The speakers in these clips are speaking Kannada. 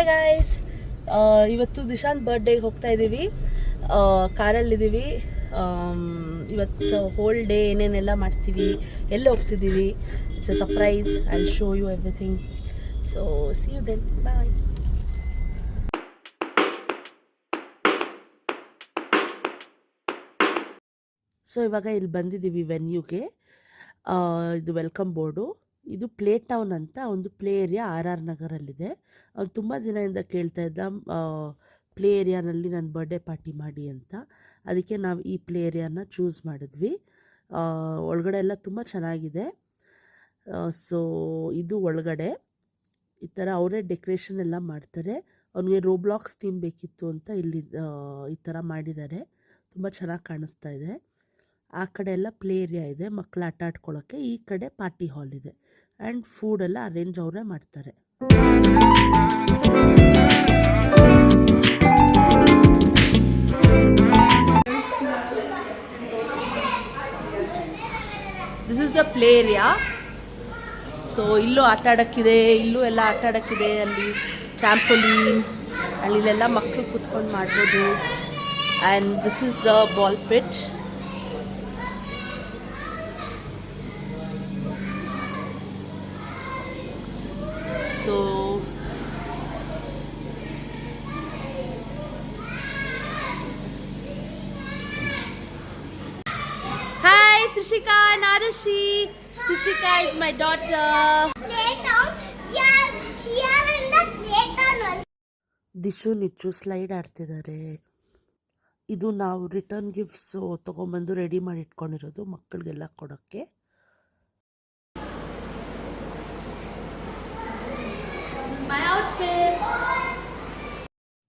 ಹಾಯ್ ಗಾಯ್ಸ್, ಇವತ್ತು ದಿಶಾಂತ್ ಬರ್ಡೇಗೆ ಹೋಗ್ತಾ ಇದ್ದೀವಿ. ಕಾರಲ್ಲಿದ್ದೀವಿ. ಇವತ್ತು ಹೋಲ್ ಡೇ ಏನೇನೆಲ್ಲ ಮಾಡ್ತೀವಿ, ಎಲ್ಲಿ ಹೋಗ್ತಿದ್ದೀವಿ, it's a surprise. I will show you everything. So see you then, bye. So ಇವಾಗ ಇಲ್ಲಿ ಬಂದಿದ್ದೀವಿ ವೆನ್ಯೂಗೆ. ಇದು ವೆಲ್ಕಮ್ ಬೋರ್ಡು. ಇದು ಪ್ಲೇ ಟೌನ್ ಅಂತ ಒಂದು ಪ್ಲೇ ಏರಿಯಾ RR ನಗರಲ್ಲಿದೆ. ಅವ್ನು ತುಂಬ ದಿನದಿಂದ ಕೇಳ್ತಾ ಇದ್ದ ಪ್ಲೇ ಏರಿಯಾನಲ್ಲಿ ನನ್ನ ಬರ್ಡೇ ಪಾರ್ಟಿ ಮಾಡಿ ಅಂತ. ಅದಕ್ಕೆ ನಾವು ಈ ಪ್ಲೇ ಏರಿಯಾನ ಚೂಸ್ ಮಾಡಿದ್ವಿ. ಒಳಗಡೆ ಎಲ್ಲ ತುಂಬ ಚೆನ್ನಾಗಿದೆ. ಸೊ ಇದು ಒಳಗಡೆ ಈ ಥರ ಅವರೇ ಡೆಕೋರೇಷನ್ ಎಲ್ಲ ಮಾಡ್ತಾರೆ. ಅವನಿಗೆ ರೋಬ್ಲಾಕ್ಸ್ ಥೀಮ್ ಬೇಕಿತ್ತು ಅಂತ ಇಲ್ಲಿ ಈ ಥರ ಮಾಡಿದ್ದಾರೆ. ತುಂಬ ಚೆನ್ನಾಗಿ ಕಾಣಿಸ್ತಾ ಇದೆ. ಆ ಕಡೆ ಎಲ್ಲ ಪ್ಲೇ ಏರಿಯಾ ಇದೆ, ಮಕ್ಕಳು ಆಟ ಆಡ್ಕೊಳ್ಳೋಕ್ಕೆ. ಈ ಕಡೆ ಪಾರ್ಟಿ ಹಾಲ್ ಇದೆ ಆ್ಯಂಡ್ ಫುಡ್ ಎಲ್ಲ ಅರೇಂಜ್ ಅವರೇ ಮಾಡ್ತಾರೆ. This is the play area. So ಇಲ್ಲೂ ಆಟ ಆಡೋಕ್ಕಿದೆ, ಇಲ್ಲೂ ಎಲ್ಲ ಆಟ ಆಡೋಕ್ಕಿದೆ. ಅಲ್ಲಿ ಟ್ರ್ಯಾಂಪೋಲಿನ್, ಅಲ್ಲಿಲೆಲ್ಲ ಮಕ್ಕಳು ಕೂತ್ಕೊಂಡು ಮಾಡ್ಬೋದು. And this is the ball pit. So hi Trishika and Arushi. Trishika is my daughter. Playtown. Here in the playtown. Dishu Nichu slide ಆಡ್ತಿದ್ದಾರೆ. ಇದು ನಾವು ರಿಟರ್ನ್ ಗಿಫ್ಟ್ಸು ತೊಗೊಂಬಂದು ರೆಡಿ ಮಾಡಿ ಇಟ್ಕೊಂಡಿರೋದು ಮಕ್ಕಳಿಗೆಲ್ಲ ಕೊಡೋಕ್ಕೆ.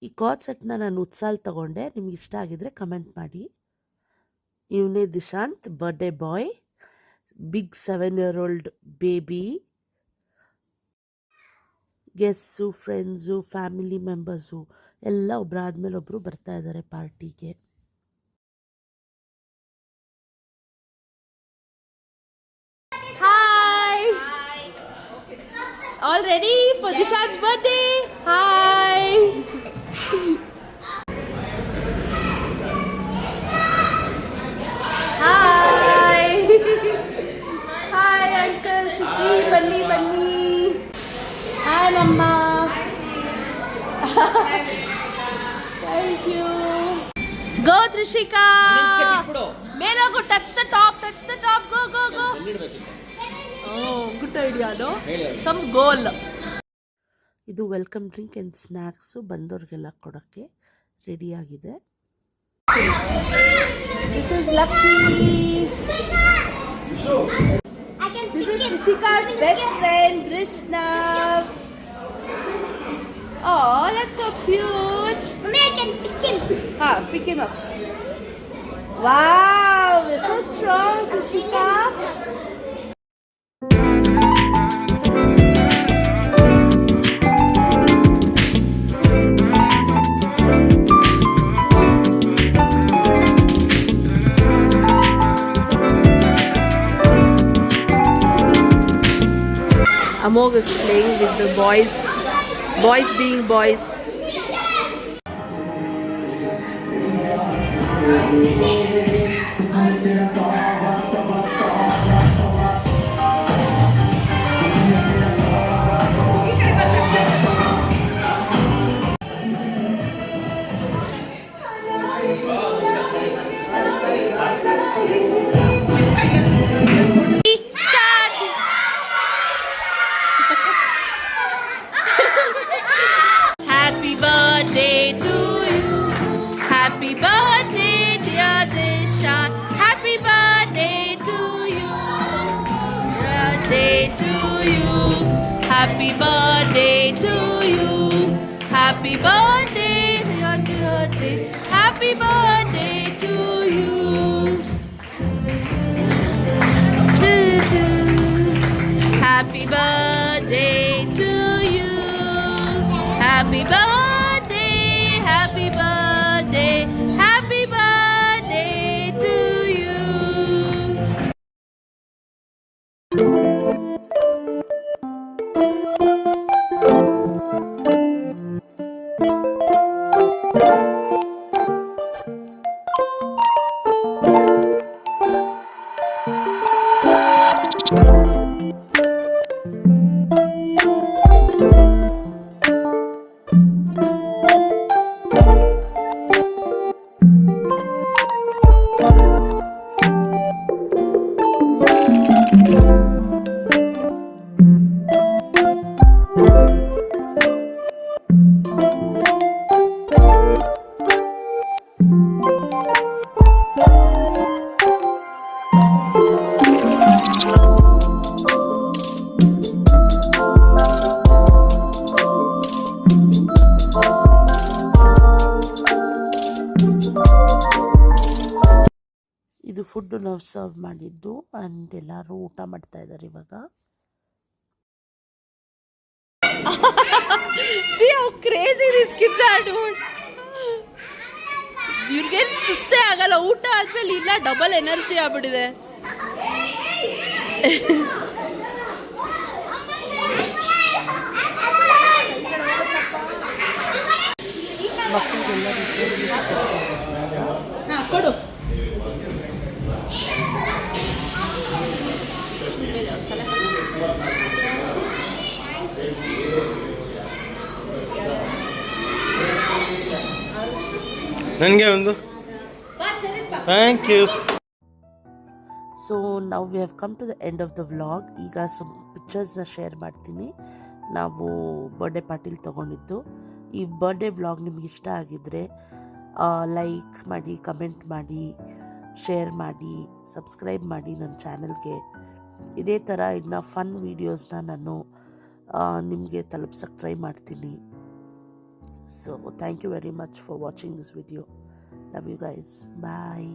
ಈ ಕಾರ್ಡ್ ಸೆಟ್ನ ನಾನು ಉತ್ಸಾಲ್ ತಗೊಂಡೆ. ನಿಮ್ಗೆ ಇಷ್ಟ ಆಗಿದ್ರೆ ಕಮೆಂಟ್ ಮಾಡಿ. ಇವನೇ Dishant, birthday boy, big 7-year-old baby. Guests, friends, family members ಎಲ್ಲ ಒಬ್ಬರಾದ್ಮೇಲೆ ಒಬ್ಬರು ಬರ್ತಾ ಇದ್ದಾರೆ ಪಾರ್ಟಿಗೆ. Hi, all ready for Dishant birthday? Hi. Hi hi uncle, ಚಿಕ್ಕಿ, ಬನ್ನಿ ಬನ್ನಿ. ಹಾಯ್ ಮಮ್ಮ. Thank you. ಗೋ ತ್ರಿಷಿಕಾ, ಮೇಲೋಗು. Touch the top, touch the top. Go go go. Good idea. ಅದು ಸಮ್ ಗೋಲ್. ಇದು ವೆಲ್ಕಮ್ ಡ್ರಿಂಕ್ ಆ್ಯಂಡ್ ಸ್ನ್ಯಾಕ್ಸು ಬಂದವ್ರಿಗೆಲ್ಲ ಕೊಡೋಕ್ಕೆ ರೆಡಿಯಾಗಿದೆ. This is Lucky. This is Trishika's best friend Rishnab. Oh, that's so cute. Mommy, I can pick him. Pick him up. Wow, you're so strong, Trishika. Amog is playing with the boys being boys. Happy birthday to you. Happy birthday dear Dishan. Happy birthday to you. Birthday to you. Happy birthday to you. Happy birthday dear birthday. Happy birthday to you. Happy birthday to you. Happy birthday, happy birthday, happy birthday to you. ಇದು ಫುಡ್ಡು ನಾವು ಸರ್ವ್ ಮಾಡಿದ್ದು ಆ್ಯಂಡ್ ಎಲ್ಲರೂ ಊಟ ಮಾಡ್ತಾ ಇದ್ದಾರೆ ಇವಾಗ. See how crazy these kids are, dude. ಇವ್ರಿಗೆ ಸುಸ್ತೇ ಆಗಲ್ಲ, ಊಟ ಆದ್ಮೇಲೆ ಇಲ್ಲ ಡಬಲ್ ಎನರ್ಜಿ ಆಗ್ಬಿಟ್ಟಿದೆ. ಮಕ್ಕಳಿಗೆಲ್ಲ ಕೊಡು. ನನಗೆ ಒಂದು ಥ್ಯಾಂಕ್ ಯು. ಸೊ ನಾವು we have come to the end of the vlog. ಈಗ ಸ್ವಲ್ಪ ಪಿಕ್ಚರ್ಸ್ನ ಶೇರ್ ಮಾಡ್ತೀನಿ. ನಾವು ಬರ್ಡೇ ಪಾರ್ಟಿಲಿ ತೊಗೊಂಡಿದ್ದು. ಈ ಬರ್ಡೇ ವ್ಲಾಗ್ ನಿಮ್ಗೆ ಇಷ್ಟ ಆಗಿದ್ದರೆ ಲೈಕ್ ಮಾಡಿ, ಕಮೆಂಟ್ ಮಾಡಿ, ಶೇರ್ ಮಾಡಿ, ಸಬ್ಸ್ಕ್ರೈಬ್ ಮಾಡಿ ನನ್ನ ಚಾನಲ್ಗೆ. ಇದೇ ಥರ ಇನ್ನು ಫನ್ ವೀಡಿಯೋಸ್ನ ನಾನು ನಿಮಗೆ ತಲುಪ್ಸೋಕ್ಕೆ ಟ್ರೈ ಮಾಡ್ತೀನಿ. So thank you very much for watching this video. Love you guys. Bye.